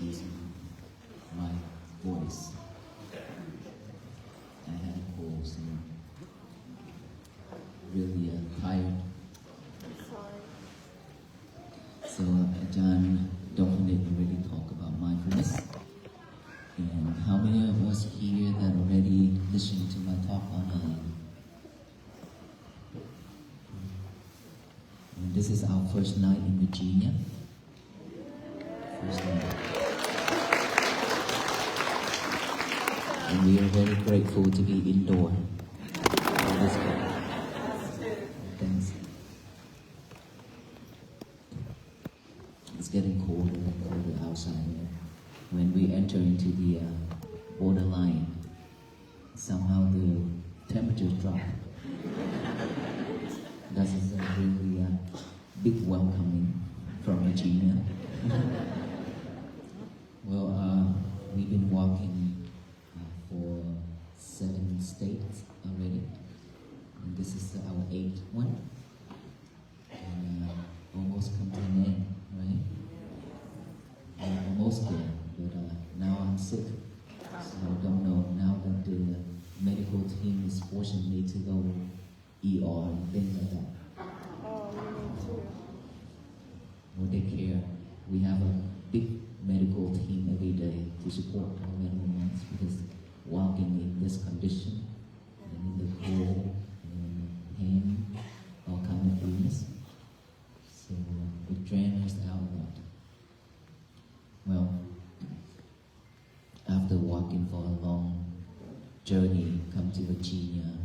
excuse my voice. I had a cold, so really tired. So John Dominic already talked about mindfulness. And how many of us here that already listened to my talk online? And this is our first night in Virginia. First night. And we are very grateful to be indoor. Thanks. It's getting colder and colder outside. When we enter into the borderline, somehow the temperatures drop. That is a really big welcoming from Varginia. Well, we've been walking for 7 states already. And this is our 8th one. And almost come to an end, right? Almost there. But now I'm sick, so I don't know. Now that the medical team is forcing me to go ER and things like that. Oh, you need to. Well, they care. We have a big medical team every day to support our medical ones because walking in this condition, and in the cold, and pain, all kind of illness. So it drains us out a lot. Well, after walking for a long journey, come to Varginia,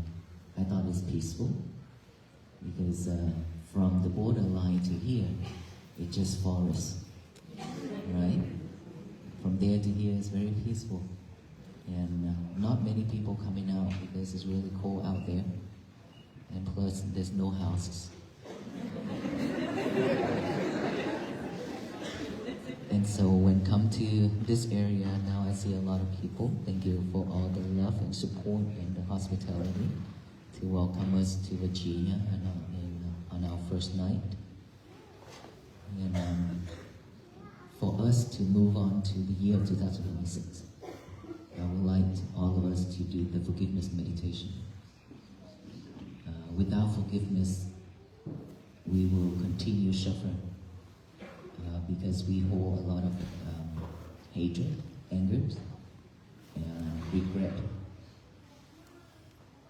I thought it's peaceful because from the borderline to here, it's just forest, right? From there to here is very peaceful, and not many people coming out because it's really cold out there, and plus there's no houses. And so when come to this area, now I see a lot of people. Thank you for all the love and support and the hospitality to welcome us to Varginia on our first night. And for us to move on to the year of 2026, I would like all of us to do the forgiveness meditation. Without forgiveness, we will continue suffering. Because we hold a lot of hatred, anger, and regret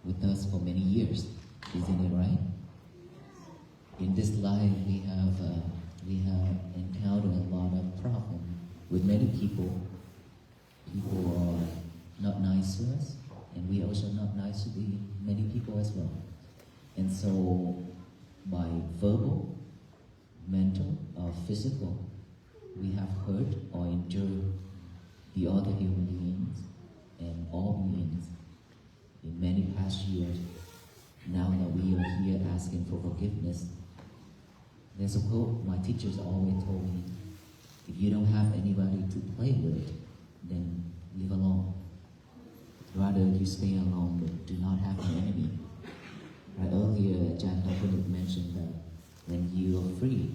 with us for many years. Isn't it right? In this life, we have encountered a lot of problems with many people. People are not nice to us, and we also not nice to the many people as well. And so, by verbal, mental or physical, we have hurt or injured the other human beings and all beings in many past years. Now that we are here asking for forgiveness, there's a quote my teachers always told me: if you don't have anybody to play with, then live alone. Rather you stay alone but do not have an enemy. Right, earlier John Dominic mentioned that when you are free,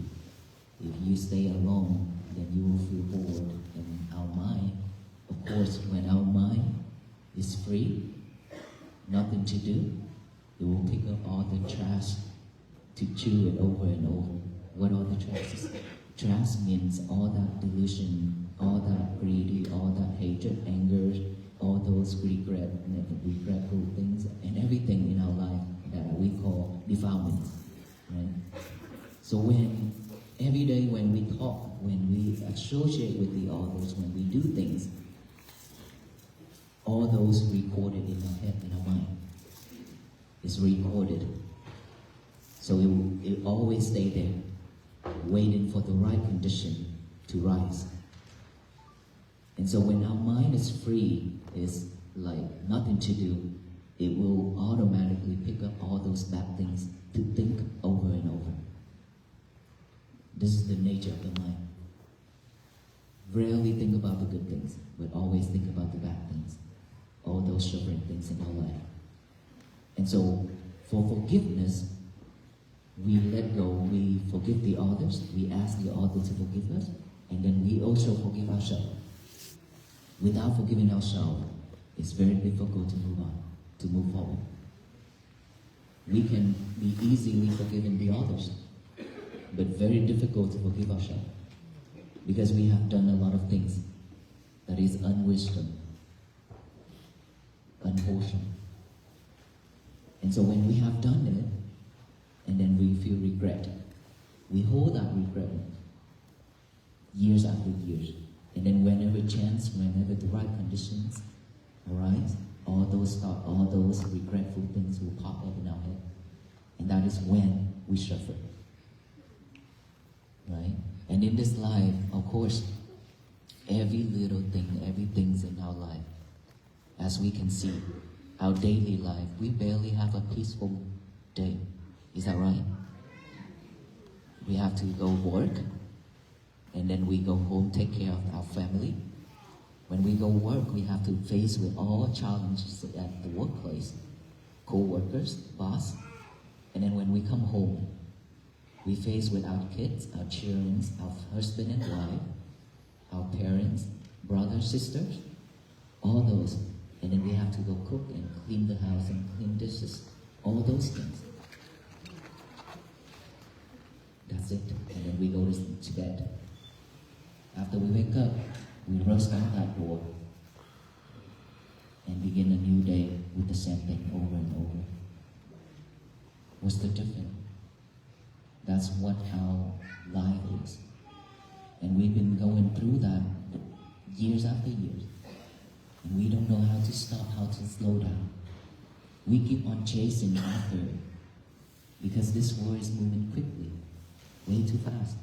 if you stay alone, then you will feel bored. And our mind, of course, when our mind is free, nothing to do, it will pick up all the trash to chew it over and over. What are the trashes? Trash means all that delusion, all that greedy, all that hatred, anger, all those regretful things, and everything in our life that we call defilements. Right? So when every day when we talk, when we associate with the others, when we do things, all those recorded in our head, in our mind, is recorded. So it always stay there, waiting for the right condition to rise. And so when our mind is free, it's like nothing to do, it will automatically pick up all those bad things to think over and over. This is the nature of the mind. Rarely think about the good things, but always think about the bad things, all those suffering things in our life. And so, for forgiveness, we let go, we forgive the others, we ask the others to forgive us, And then we also forgive ourselves. Without forgiving ourselves, it's very difficult to move on, to move forward. We can be easily forgiven the others, but very difficult to forgive ourselves. Because we have done a lot of things that is unwisdom, unwholesome. And so when we have done it, and then we feel regret, we hold that regret years after years. And then whenever chance, whenever the right conditions arise, all those regretful things will pop up in our head. And that is when we suffer. Right? And in this life, of course, every little thing, everything's in our life. As we can see, our daily life, we barely have a peaceful day. Is that right? We have to go work, and then we go home, take care of our family. When we go work, we have to face with all challenges at the workplace, co-workers, boss. And then when we come home, we face with our kids, our children, our husband and wife, our parents, brothers, sisters, all those. And then we have to go cook and clean the house and clean dishes, all those things. That's it. And then we go to bed. After we wake up, we rush out that door and begin a new day with the same thing over and over. What's the difference? That's what our life is. And we've been going through that years after years. And we don't know how to stop, how to slow down. We keep on chasing after it because this world is moving quickly, way too fast.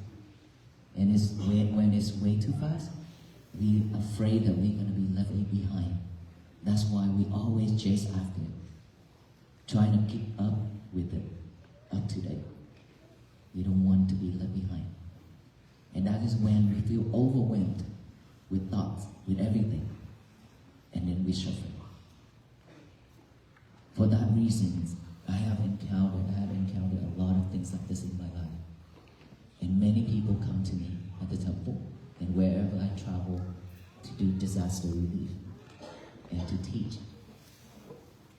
And when it's way too fast, we're afraid that we're going to be left behind. That's why we always chase after it, trying to keep up with it, up to date. We don't want to be left behind. And that is when we feel overwhelmed with thoughts, with everything. And then we suffer. For that reason, I have encountered a lot of things like this in my life. And many people come to me at the temple and wherever I travel to do disaster relief and to teach.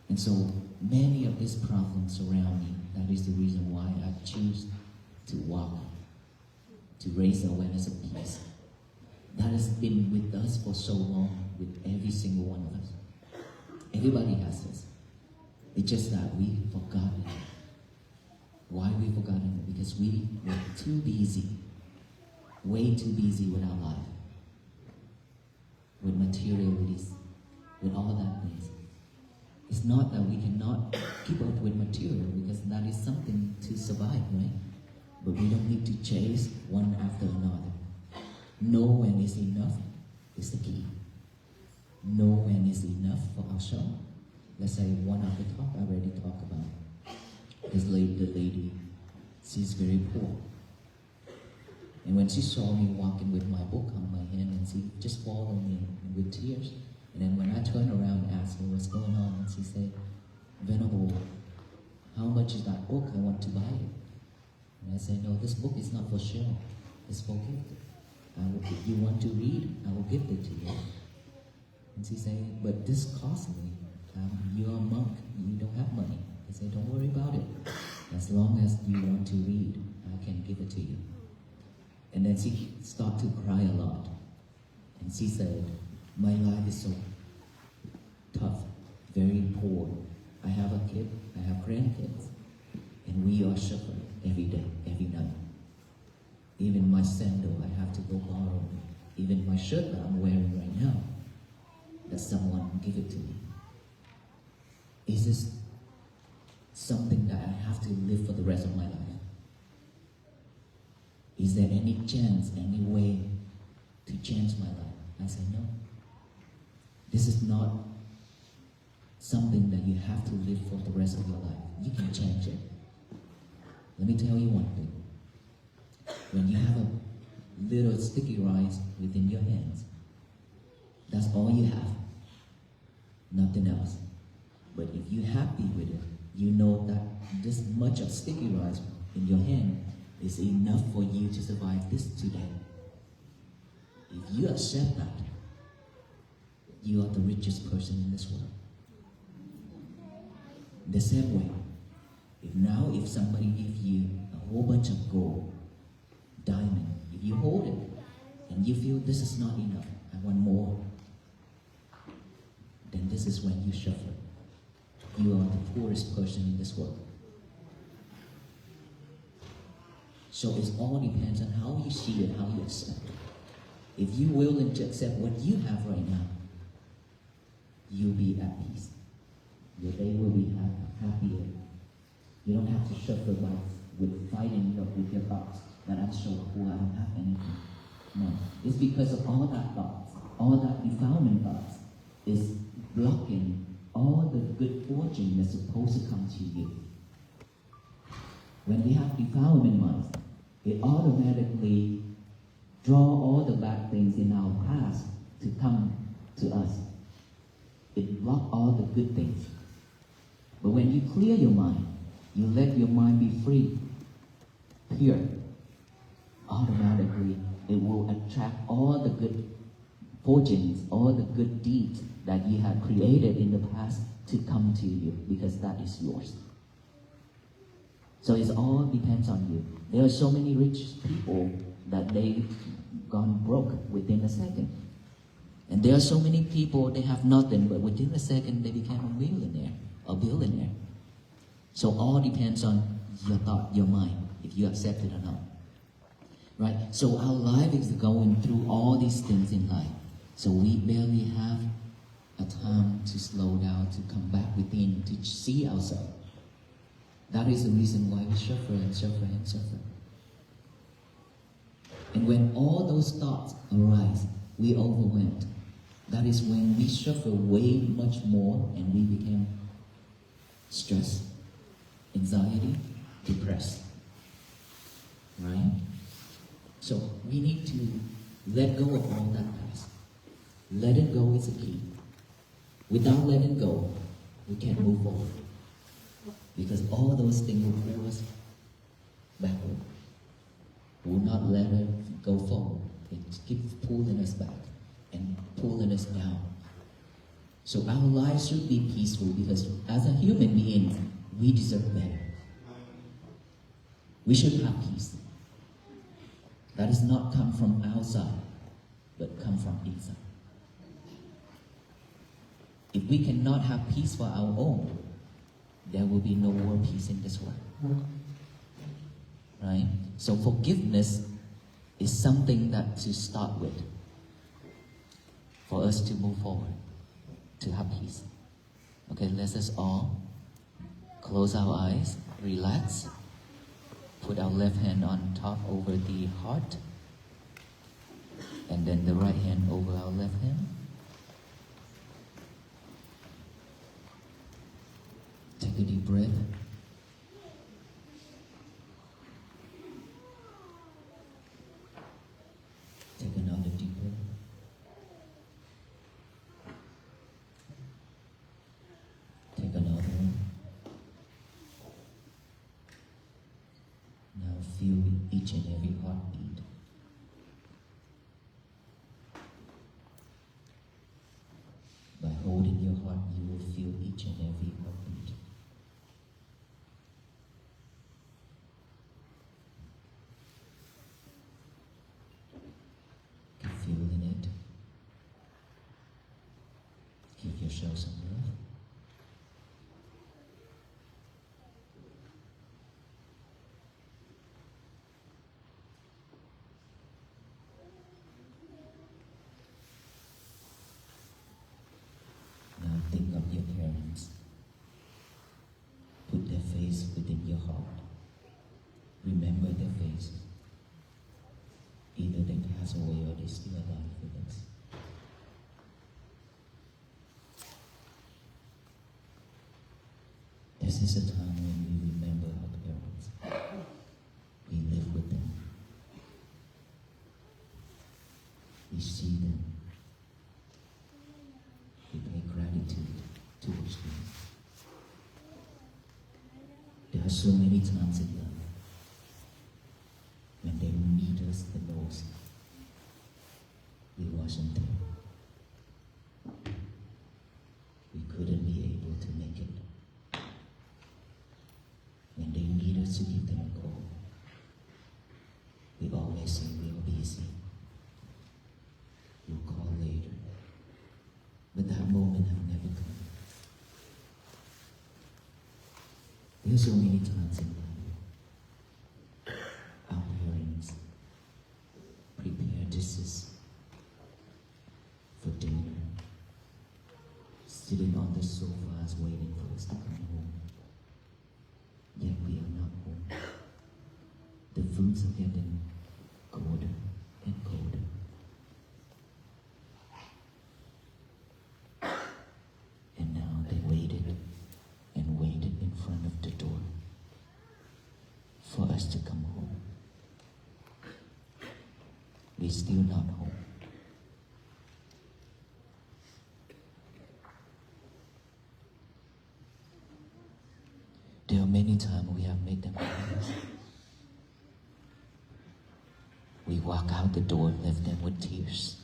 And so many of these problems surround me. That is the reason why I choose to walk, to raise awareness of peace. That has been with us for so long, with every single one of us. Everybody has this. It's just that we've forgotten it. Why we forgotten it? Because we were too busy, way too busy with our life, with materialities, with all that things. It's not that we cannot keep up with material, because that is something to survive, right? But we don't need to chase one after another. Know when is enough is the key. Know when is enough for ourselves. Let's say one of the talk I already talked about. This lady, she's very poor. And when she saw me walking with my book on my hand, and she just followed me with tears. And then when I turned around and asked her what's going on, and she said, "Venerable, how much is that book? I want to buy it." And I said, "No, this book is not for sale. It's for gift. If you want to read, I will gift it to you." And she said, "But this costs me. You're a monk. You don't have money." I said, "Don't worry about it. As long as you want to read, I can give it to you." And then she started to cry a lot. And she said, "My life is so tough, very poor. I have a kid, I have grandkids, and we are suffering every day, every night. Even my sandal, I have to go borrow. Even my shirt that I'm wearing right now, that someone give it to me. Is this something that I have to live for the rest of my life? Is there any chance, any way to change my life?" I said, "No. This is not something that you have to live for the rest of your life. You can change it. Let me tell you one thing. When you have a little sticky rice within your hands, that's all you have. Nothing else. But if you're happy with it, you know that this much of sticky rice in your hand is enough for you to survive this today. you accept that, you are the richest person in this world. The same way, if somebody gives you a whole bunch of gold, diamond, if you hold it and you feel this is not enough, I want more, then this is when you suffer. You are the poorest person in this world. So it all depends on how you see it, how you accept it. If you're willing to accept what you have right now, you'll be at peace. Your day will be happier. You don't have to suffer with fighting with your thoughts that I'm so poor, I don't have anything. No, it's because of all that thoughts, all that defilement thoughts is blocking all the good fortune that's supposed to come to you. When we have defilement minds, it automatically draw all the bad things in our past to come to us. It blocks all the good things. But when you clear your mind, you let your mind be free, pure, automatically it will attract all the good fortunes, all the good deeds that you have created in the past to come to you, because that is yours. So it all depends on you. There are so many rich people that they've gone broke within a second. And there are so many people, they have nothing, but within a second they became a millionaire, a billionaire. So all depends on your thought, your mind, if you accept it or not. Right? So our life is going through all these things in life. So we barely have a time to slow down, to come back within, to see ourselves. That is the reason why we suffer and suffer and suffer. And when all those thoughts arise, we overwhelmed. That is when we suffer way much more and we become stressed, anxiety, depressed. Right? So we need to let go of all that past. Let it go is the key. Without letting go, we can't move forward. Because all those things will pull us backward. We will not let it go forward. It keeps pulling us back and pulling us down. So our lives should be peaceful, because as a human being, we deserve better. We should have peace. That does not come from outside, but come from inside. If we cannot have peace for our own, there will be no more peace in this world. Right? So forgiveness is something that to start with, for us to move forward, to have peace. Okay, let us all close our eyes, relax, put our left hand on top over the heart, and then the right hand over our left hand. Take a deep breath. Take another deep breath. Take another one. Now feel each and every heartbeat. By holding your heart, you will feel each and every heartbeat. Feeling it. Give yourself some love. Now think of your parents. Put their face within your heart. Remember their faces. Either they pass away or they're still alive with us. This is a time when we remember our parents. We live with them. We see them. We pay gratitude towards them. There are so many times in life when they need us the most, we There are so many times in life our parents prepare dishes for dinner, sitting on the sofas waiting for us to come home. Yet we are not home. The foods are getting colder and colder. And now they waited and waited in front of the door for us to come home. We're still not home. There are many times we have made them promise. We walk out the door and left them with tears.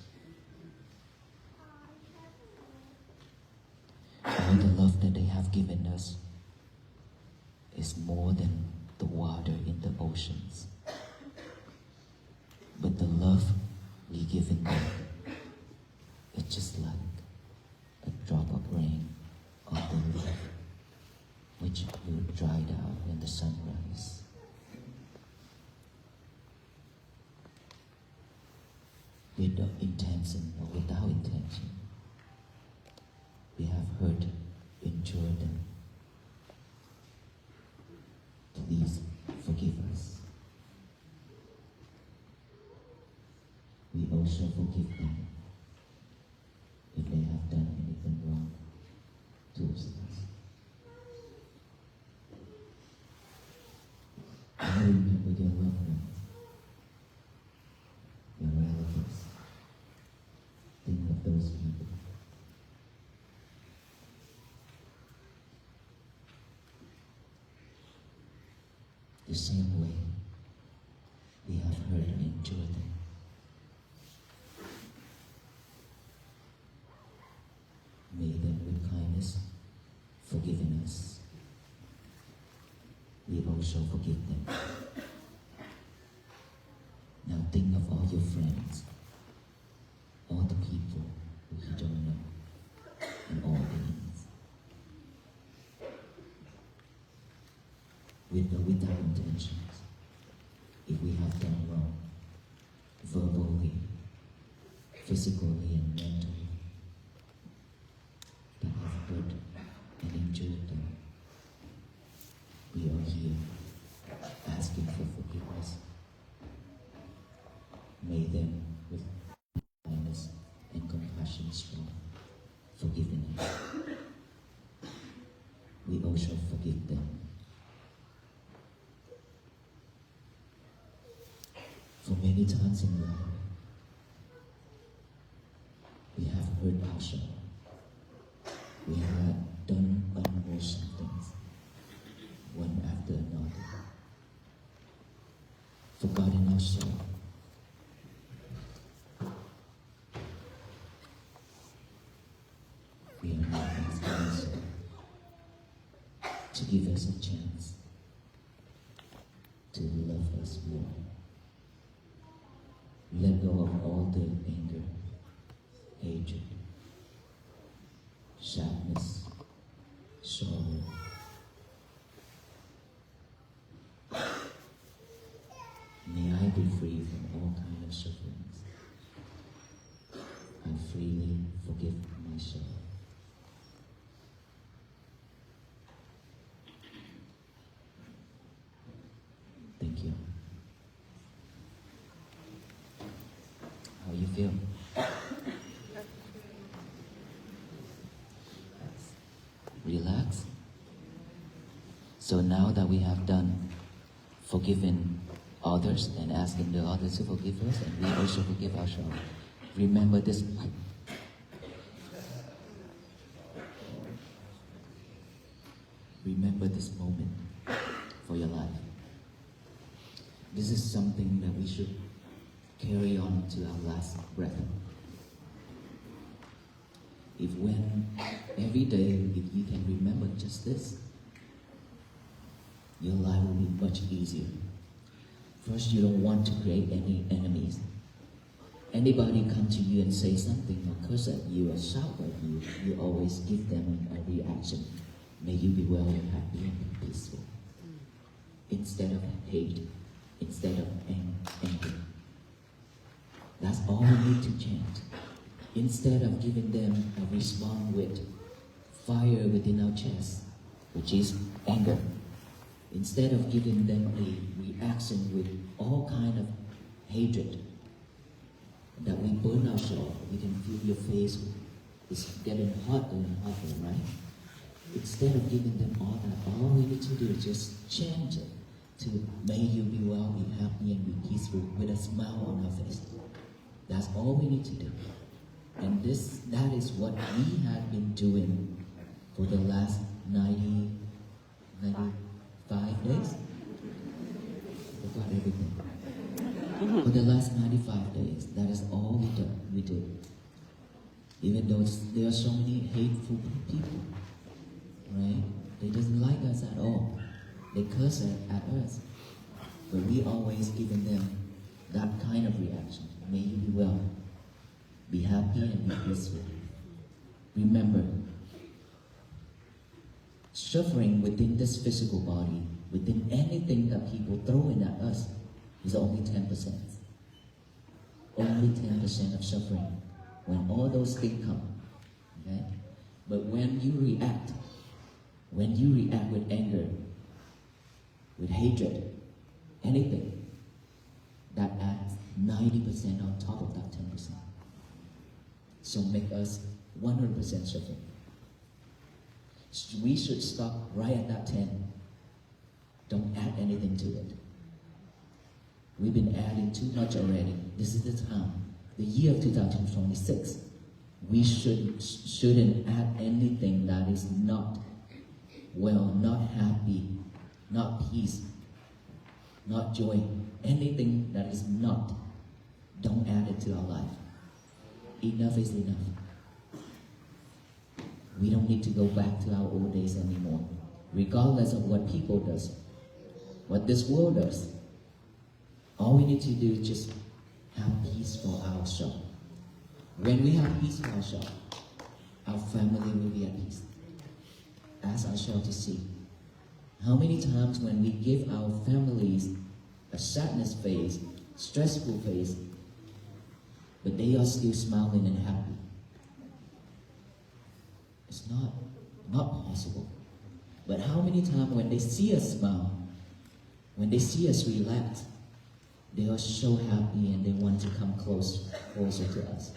All the love that they have given us is more than the water in the oceans. But the love we give in them is just like a drop of rain on the leaf, which will dry out when the sun rises. With intention or without intention, we have hurt, injured them. Please forgive us. We also forgive them if they have done anything wrong towards us. I remember your loved ones, your relatives. Think of those people. The same way we have hurt and injured them. May them with kindness forgiven us. We also forgive them. Now think of all your friends, all the people who you don't know, and all beings. With or without intentions, if we have done wrong, verbally, physically, and mentally, that have hurt and injured them, we are here asking for forgiveness. May them with kindness and compassion strong, forgiving us. We also forgive them. For many times in life, we have hurt ourselves. We have done unwholesome things, one after another, forgotten ourselves. We are not asking ourselves to give us a chance to love us more. Let go of all the anger, hatred, sadness, sorrow. May I be free from all kinds of sufferings and freely forgive myself. Thank you. How you feel? Relax. So now that we have done forgiving others and asking the others to forgive us, and we also forgive ourselves, remember this. Remember this moment for your life. This is something that we should carry on to our last breath. If when every day, if you can remember just this, your life will be much easier. First, you don't want to create any enemies. Anybody come to you and say something or curse at you or shout at you, you always give them a reaction. May you be well and happy and peaceful. instead of hate, instead of anger. That's all we need to change. Instead of giving them a response with fire within our chest, which is anger, instead of giving them a reaction with all kind of hatred, that we burn ourselves, we can feel your face is getting hotter and hotter, right? Instead of giving them all that, all we need to do is just change it to may you be well, be happy, and be peaceful with a smile on our face. That's all we need to do. And that is what we have been doing for the last 95 days. I forgot everything. For the last 95 days, that is all we did. Even though there are so many hateful people, right? They doesn't like us at all. They curse at us. But we always giving them that kind of reaction. May you be well, be happy, and be peaceful. Remember, suffering within this physical body, within anything that people throw in at us, is only 10%. Only 10% of suffering when all those things come. Okay? But when you react with anger, with hatred, anything, that adds 90% on top of that 10%. So make us 100% suffering. We should stop right at that 10. Don't add anything to it. We've been adding too much already. This is the time. The year of 2026. We shouldn't add anything that is not well, not happy, not peace, not joy. Anything that is not, don't add it to our life. Enough is enough. We don't need to go back to our old days anymore, regardless of what people does, what this world does. All we need to do is just have peace for ourselves. When we have peace for ourselves, our family will be at peace. Ask ourselves to see how many times when we give our families a sadness phase, stressful phase, but they are still smiling and happy. It's not possible. But how many times when they see us smile, when they see us relax, they are so happy and they want to come closer to us.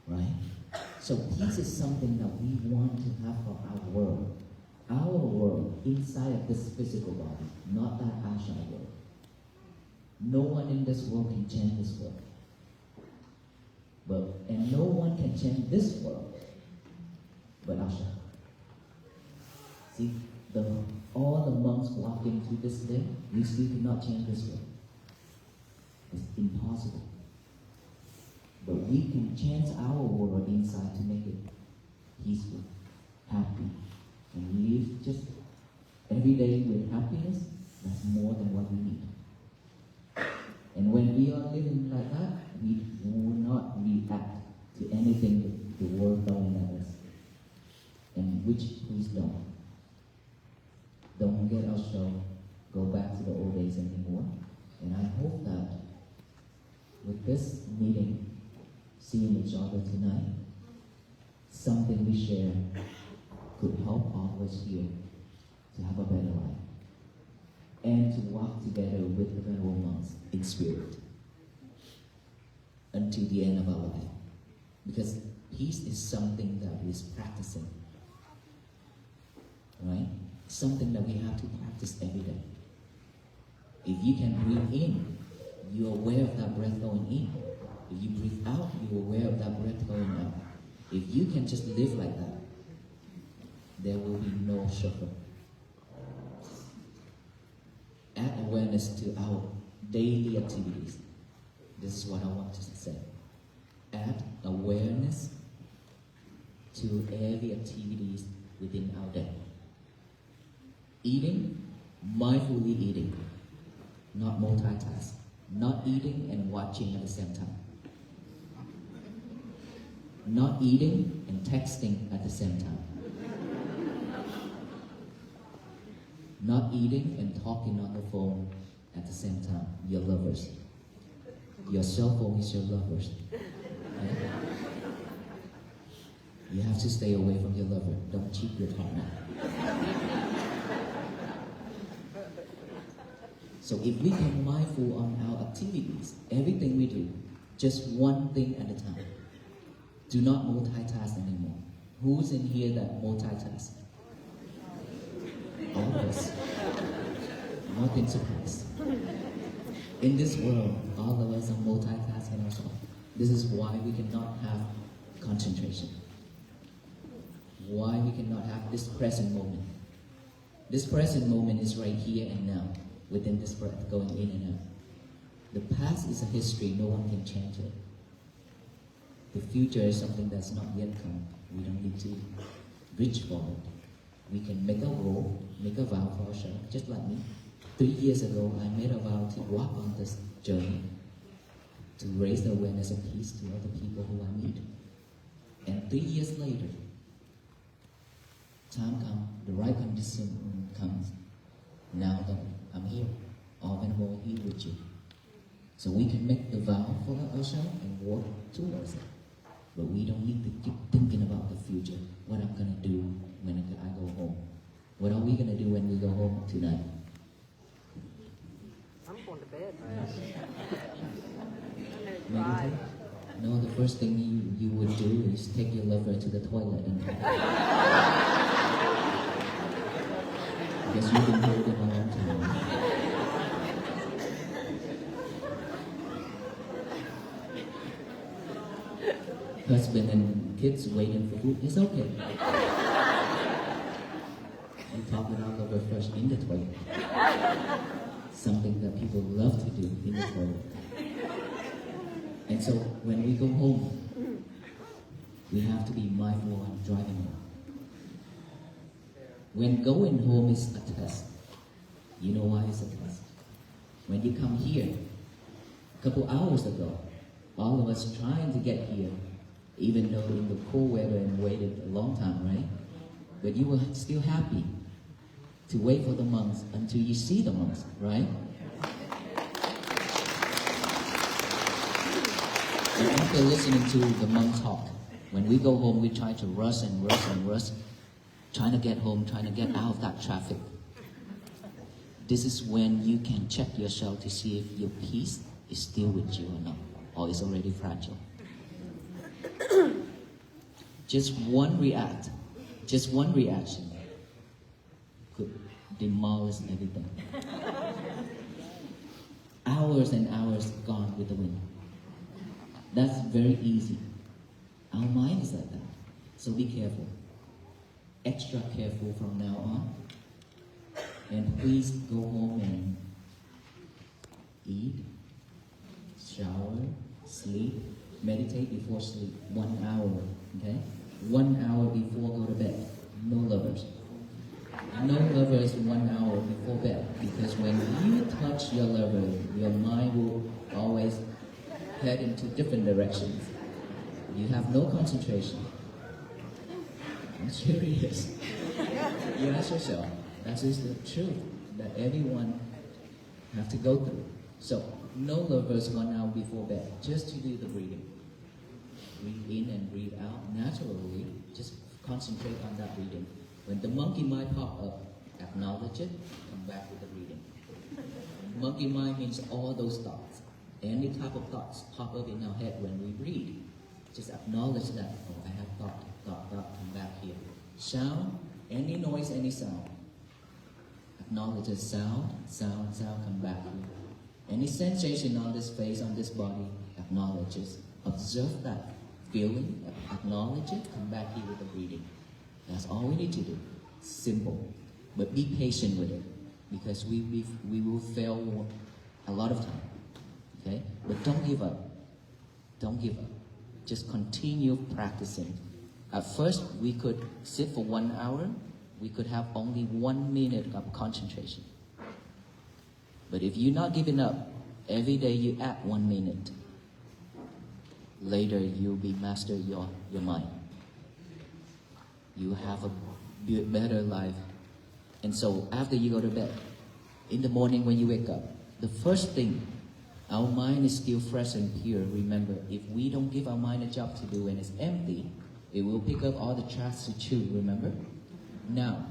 Right? So peace is something that we want to have for our world. Our world inside of this physical body, not that outside world. No one in this world can change this world. And no one can change this world but ourselves. See, all the monks walking to this day, we still cannot change this world. It's impossible. But we can change our world inside to make it peaceful, happy, and live just every day with happiness. That's more than what we need. And when we are living like that, we will not react to anything the world throwing at us. And which please don't. Don't get ourselves go back to the old days anymore. And I hope that with this meeting, seeing each other tonight, something we share could help all of us here to have a better life and to walk together with the venerable monks in spirit until the end of our life. Because peace is something that is practicing, right? Something that we have to practice every day. If you can breathe in, you're aware of that breath going in. If you breathe out, you're aware of that breath going out. If you can just live like that, there will be no suffering. Add awareness to our daily activities. This is what I want to say. Add awareness to every activities within our day. Eating, mindfully eating, not multitask. Not eating and watching at the same time. Not eating and texting at the same time. not eating and talking on the phone at the same time. Your lovers. Your cell phone is your lovers. Right? You have to stay away from your lover. Don't cheat your partner. So if we can mindful on our activities, everything we do, just one thing at a time. Do not multitask anymore. Who's in here that multitask? All of us. Nothing surprised. In this world, all of us are multitasking ourselves. This is why we cannot have concentration. Why we cannot have this present moment. This present moment is right here and now, within this breath, going in and out. The past is a history, no one can change it. The future is something that's not yet come. We don't need to reach for it. We can make a goal, make a vow for ourselves, just like me. 3 years ago, I made a vow to walk on this journey, to raise the awareness of peace to other people who I meet. And 3 years later, time comes, the right condition comes. Now that I'm here, all and more here with you. So we can make the vow for ourselves and work towards it. But we don't need to keep thinking about the future. What I'm going to do when I go home. What are we going to do when we go home tonight? I'm going to bed. Meditate? No, the first thing you would do is take your lover to the toilet and because you've been holding a long time. Husband and kids waiting for food, it's okay. You talk with our lover first in the toilet. Something that people love to do in the toilet. And so when we go home, we have to be mindful on driving home. When going home is a test, you know why it's a test? When you come here, a couple hours ago, all of us trying to get here, even though in the cold weather and waited a long time, right? But you were still happy to wait for the monks until you see the monks, right? And after listening to the monk talk, when we go home, we try to rush and rush and rush, trying to get home, trying to get out of that traffic. This is when you can check yourself to see if your peace is still with you or not, or is already fragile. Just one reaction could demolish everything. Hours and hours gone with the wind. That's very easy. Our mind is like that. So be careful. Extra careful from now on. And please go home and eat, shower, sleep, meditate before sleep. 1 hour, okay? 1 hour before go to bed. No lovers. No lovers 1 hour before bed. Because when you touch your lover, your mind will always head into different directions. You have no concentration. I'm serious. You ask yourself, that is the truth that everyone have to go through. So, no lovers 1 hour before bed, just to do the breathing. Breathe in and breathe out naturally. Just concentrate on that breathing. When the monkey mind pop up, acknowledge it, come back with the breathing. Monkey mind means all those thoughts. Any type of thoughts pop up in our head when we breathe. Just acknowledge that, oh, I have thought, come back here. Sound, any noise, any sound. Acknowledge the sound, come back here. Any sensation on this face, on this body, acknowledge it. Observe that feeling, acknowledge it, come back here with the breathing. That's all we need to do. Simple. But be patient with it, because we will fail a lot of time. Okay? But don't give up. Don't give up. Just continue practicing. At first, we could sit for 1 hour. We could have only 1 minute of concentration. But if you're not giving up, every day you add 1 minute. Later, you'll be master your mind. You have a better life And so after you go to bed, in the morning when you wake up, the first thing, our mind is still fresh and pure. Remember, if we don't give our mind a job to do and it's empty, it will pick up all the trash to chew, remember? Now,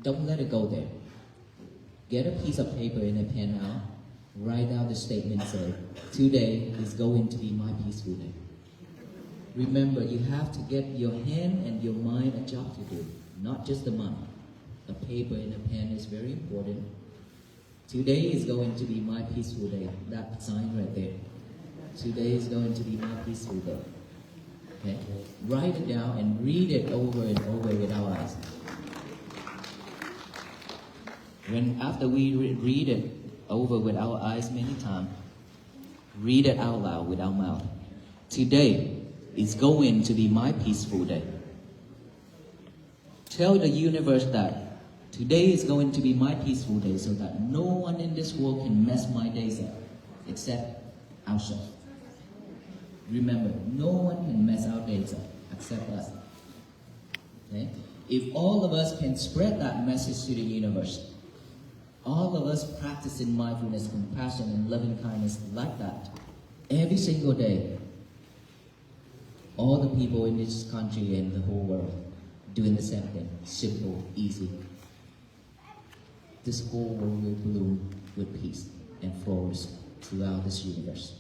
don't let it go there. Get a piece of paper and a pen out. Write down the statement, say, today is going to be my peaceful day. Remember, you have to get your hand and your mind a job to do, not just the mind. A paper and a pen is very important. Today is going to be my peaceful day. That sign right there. Today is going to be my peaceful day. Okay? Write it down and read it over and over with our eyes. After we read it over with our eyes many times, read it out loud with our mouth. Today is going to be my peaceful day. Tell the universe that today is going to be my peaceful day so that no one in this world can mess my days up except ourselves. Remember, no one can mess our days up except us. Okay? If all of us can spread that message to the universe, all of us practicing mindfulness, compassion, and loving kindness like that, every single day, all the people in this country and the whole world doing the same thing. Simple, easy. This whole world will bloom with peace and flourish throughout this universe.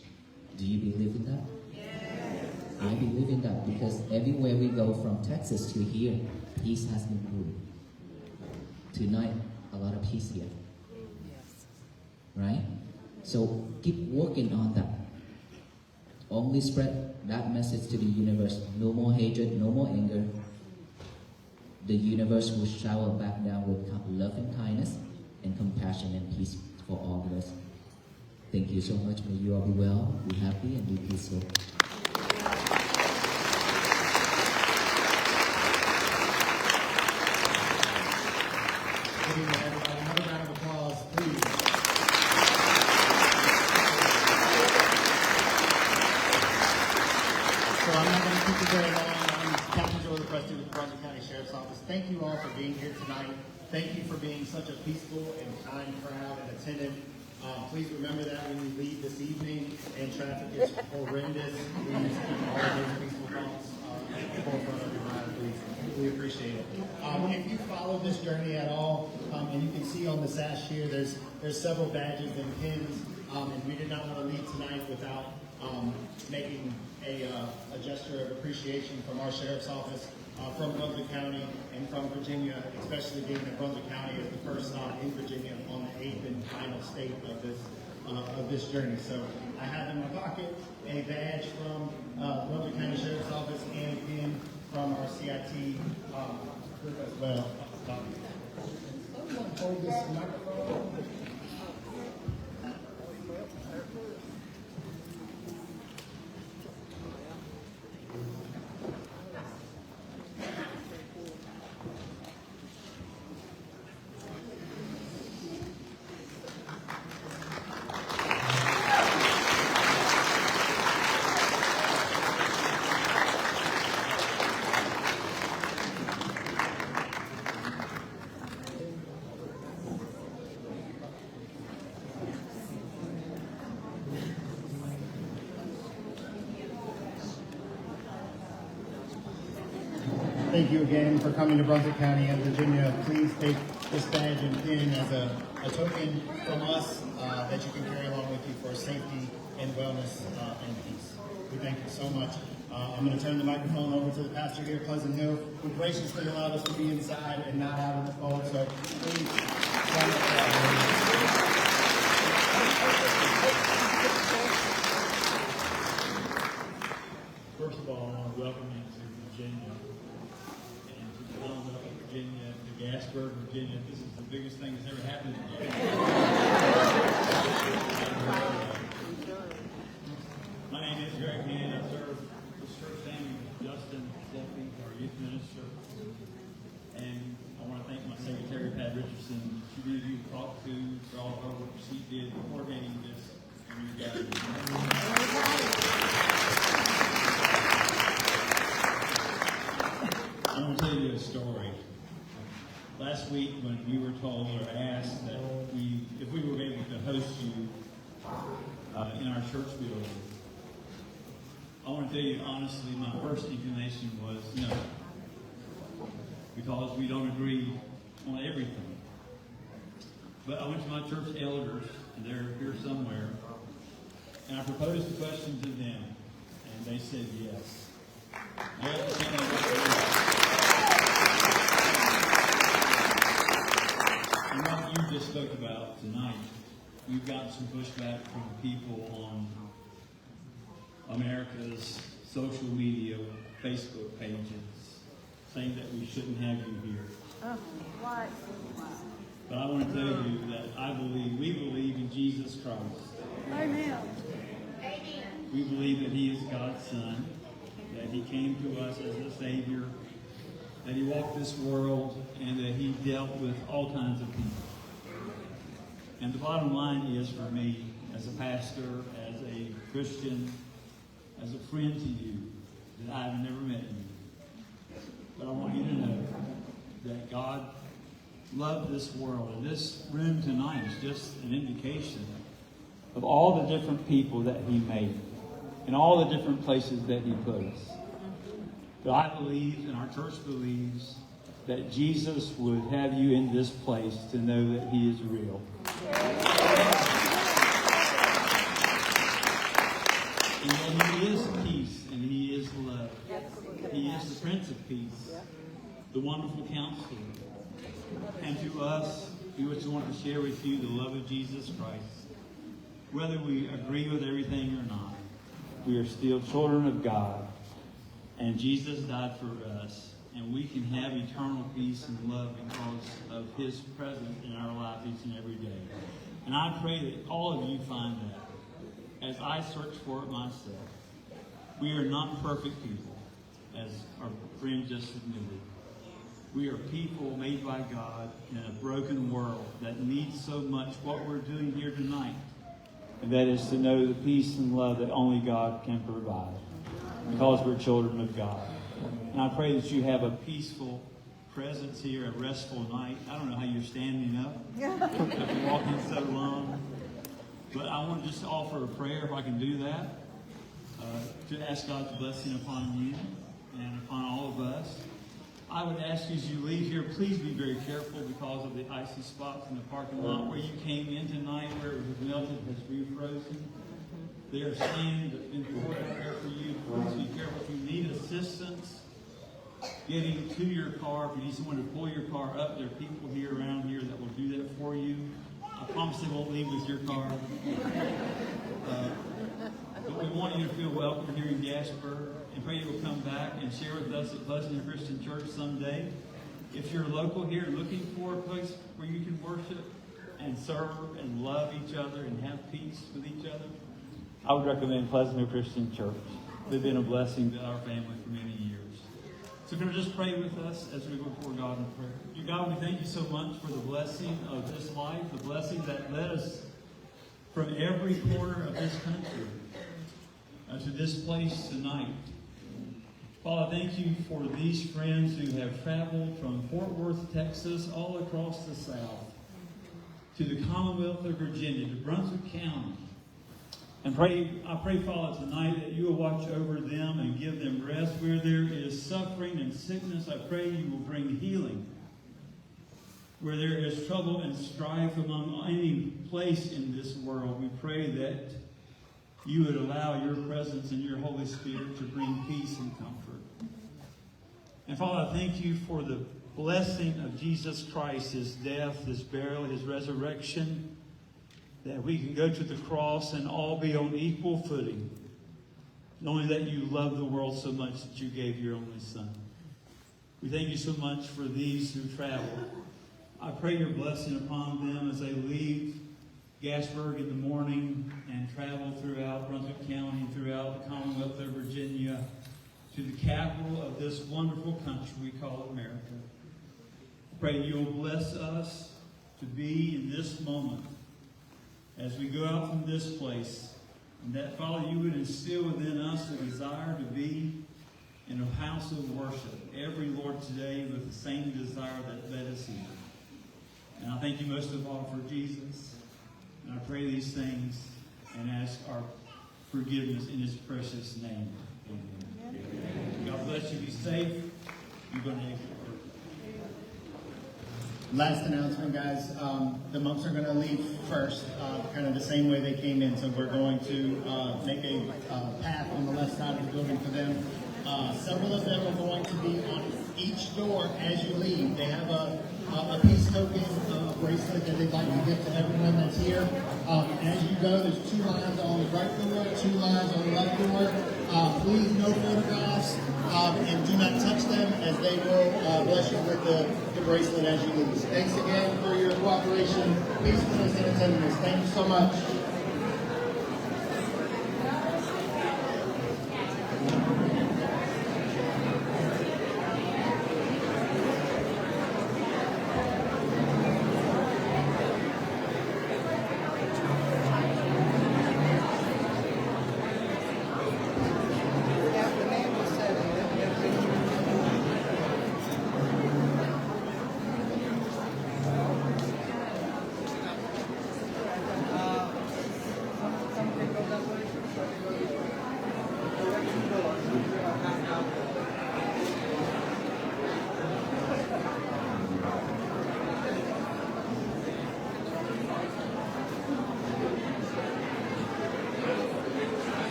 Do you believe in that? Yes. I believe in that because everywhere we go, from Texas to here, peace has been brewed. Tonight, a lot of peace here. Yes. Right? So keep working on that. Only spread that message to the universe. No more hatred, no more anger. The universe will shower back down with love and kindness and compassion and peace for all of us. Thank you so much. May you all be well, be happy, and be peaceful. Good evening, everybody. Another round of applause, please. So I'm not going to keep you very long. I'm Captain Joe, the President of the Brunswick County Sheriff's Office. Thank you all for being here tonight. Thank you for being such a peaceful and kind crowd and attentive. Please remember that when you leave this evening and traffic is horrendous, please keep all of those peaceful thoughts at the forefront of your mind, please. We appreciate it. If you follow this journey at all, and you can see on the sash here, there's several badges and pins, and we did not want to leave tonight without making a gesture of appreciation from our Sheriff's Office, from Brunswick County, and from Virginia, especially being that Brunswick County is the first stop in Virginia on the 8th and final state of this journey. So I have in my pocket a badge from Brunswick County Sheriff's Office and a pin from our CIT group as well. Someone hold this microphone. Thank you again for coming to Brunswick County and Virginia. Please take this badge and pin as a token from us that you can carry along with you for safety and wellness and peace. We thank you so much. I'm going to turn the microphone over to the pastor here at Pleasant Hill, who graciously allowed us to be inside and not out in the cold. So please. First of all, I want to welcome you to Virginia. Virginia, to Gasburg, Virginia. This is the biggest thing that's ever happened to me. My name is Greg Hand. I serve this church family with Justin Steffi, our youth minister. And I want to thank my secretary, Pat Richardson. She really you talked to for all of her work she did coordinating this. And you guys. I'm going to tell you a story. last week when we were told or asked that if we were able to host you in our church building, I want to tell you honestly, my first inclination was no, because we don't agree on everything. But I went to my church elders, and they're here somewhere, and I proposed the question to them, and they said yes. And what you just spoke about tonight, we've gotten some pushback from people on America's social media, Facebook pages, saying that we shouldn't have you here. Oh, why? But I want to tell you that we believe in Jesus Christ. Amen. We believe that He is God's Son, that He came to us as a Savior, that He walked this world, and that He dealt with all kinds of people. And the bottom line is for me, as a pastor, as a Christian, as a friend to you, that I've never met you. But I want you to know that God loved this world. And this room tonight is just an indication of all the different people that He made and all the different places that He put us. But I believe, and our church believes, that Jesus would have you in this place to know that He is real. And that He is peace and He is love. He is the Prince of Peace, the wonderful Counselor. And to us, we just want to share with you the love of Jesus Christ. Whether we agree with everything or not, we are still children of God. And Jesus died for us. And we can have eternal peace and love because of His presence in our lives each and every day. And I pray that all of you find that as I search for it myself. We are not perfect people, as our friend just admitted. We are people made by God in a broken world that needs so much what we're doing here tonight. And that is to know the peace and love that only God can provide. Because we're children of God. And I pray that you have a peaceful presence here, a restful night. I don't know how you're standing up after walking so long. But I want to just offer a prayer, if I can do that, to ask God's blessing upon you and upon all of us. I would ask you as you leave here, please be very careful because of the icy spots in the parking lot where you came in tonight, where it was melted, has refrozen. There are sand that's been poured out there for you. Please be careful. If you need assistance getting to your car, if you need someone to pull your car up, there are people here around here that will do that for you. I promise they won't leave with your car. But we want you to feel welcome here in Gasper, and pray you will come back and share with us at Pleasant Christian Church someday. If you're local here looking for a place where you can worship and serve and love each other and have peace with each other, I would recommend Pleasant Christian Church. They've been a blessing to our family for many years. So can I just pray with us as we go before God in prayer? Dear God, we thank you so much for the blessing of this life, the blessing that led us from every corner of this country to this place tonight. Father, thank you for these friends who have traveled from Fort Worth, Texas, all across the South, to the Commonwealth of Virginia, to Brunswick County. And I pray, Father, tonight that you will watch over them and give them rest. Where there is suffering and sickness, I pray you will bring healing. Where there is trouble and strife among any place in this world, we pray that you would allow your presence and your Holy Spirit to bring peace and comfort. And Father, I thank you for the blessing of Jesus Christ, His death, His burial, His resurrection, that we can go to the cross and all be on equal footing, knowing that you love the world so much that you gave your only Son. We thank you so much for these who travel. I pray your blessing upon them as they leave Gasburg in the morning and travel throughout Brunswick County, throughout the Commonwealth of Virginia, to the capital of this wonderful country we call America. I pray you'll bless us to be in this moment as we go out from this place, and that, Father, you would instill within us the desire to be in a house house of worship, every Lord today with the same desire that led us here. And I thank you most of all for Jesus. And I pray these things and ask our forgiveness in his precious name. Amen. God bless you. Be safe. You're going to exit first. Last announcement, guys. The monks are going to leave first, kind of the same way they came in. So we're going to make a path on the left side of the building for them. Several of them are going to be on each door as you leave. They have a peace token bracelet that they'd like to give to everyone that's here. As you go, there's 2 lines on the right door, 2 lines on the left door. Please, no photographs, and do not touch them, as they will bless you with the bracelet as you leave. Thanks again for your cooperation, peacefulness, and attentiveness. Thank you so much.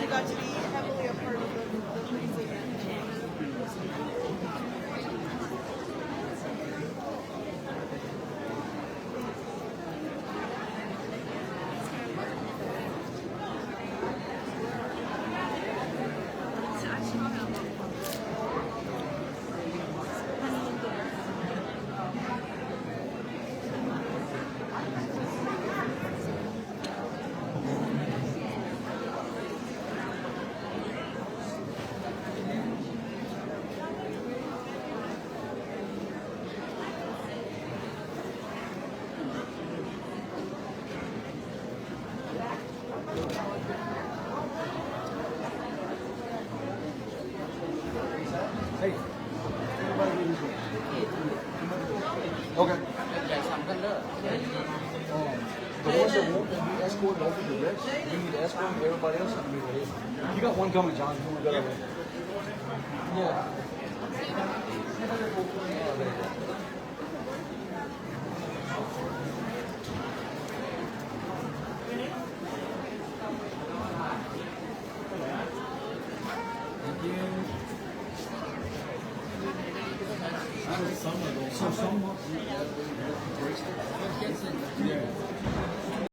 Got to be heavily a part of the museum. Hey, okay. The ones that won't be escorted over the rest, you need to escort everybody else. You got one coming, John. You got it. Yeah. Some